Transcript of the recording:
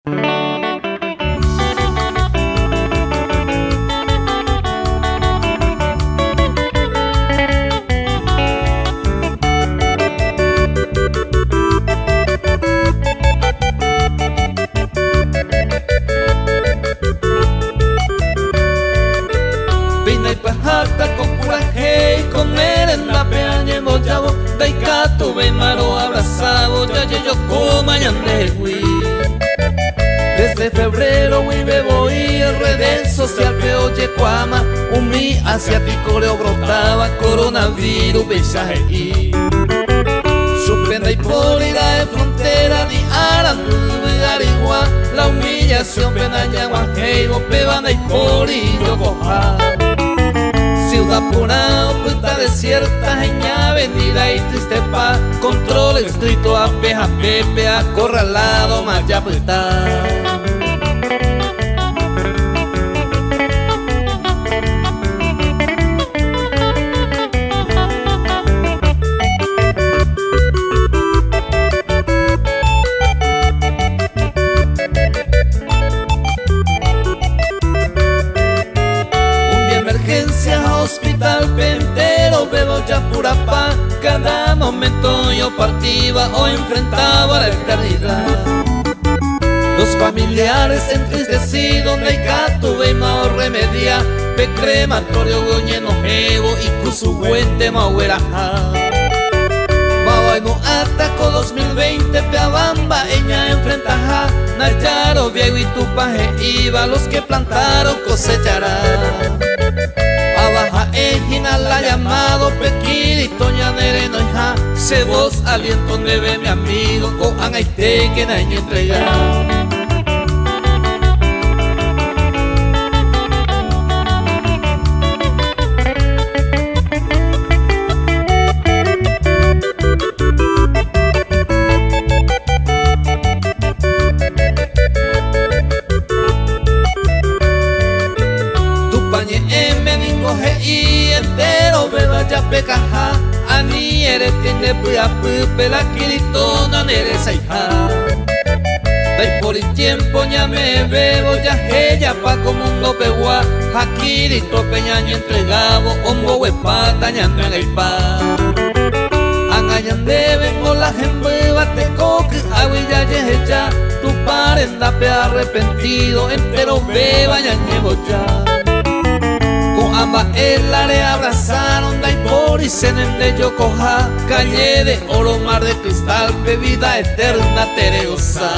Pina y pajata con coraje y con merenda peañe bollabo Daikato beimaro abrazado ya yo como añandegui. Desde febrero muy bebo y el redes social peo yecuama mi asiático le brotaba coronavirus besaje y Supenda y por ir de frontera ni arandu de arigua la humillación penaña guajeibo pebana y por y yo coja ciudad pura puta desierta geña avenida y triste pa control estricto a peja pepe acorralado maya puta. Hospital pentero bebo ya pura pa cada momento yo partía o enfrentaba la eternidad. Los familiares entristecidos de Catuve y mao remedia pe crematorio goñeno jevo y cusuguente maueraja. Mao ataco 2020 peabamba eña enfrentaja Nayaro viejo y tupaje iba los que plantaron cosecharán. Abaja ejina la llamado Pequiri Toña Nereno hija se voz aliento neve mi amigo con anaite que naño entregar. Y entero beba ya pecaja ani eres tiene puya pupe la kiritona neresa hija. Dai por el tiempo ya me bebo ya ella pa como un lopegua hakirito peñaño entregado ongo huepa tañando en el pa. Angayan deben o la jembeba te coque aguilla yeja tu parenda pe arrepentido entero beba ya llevo ya. Ambas el área abrazaron da y por y cenen de Yokoha calle de oro mar de cristal bebida eterna tereosa.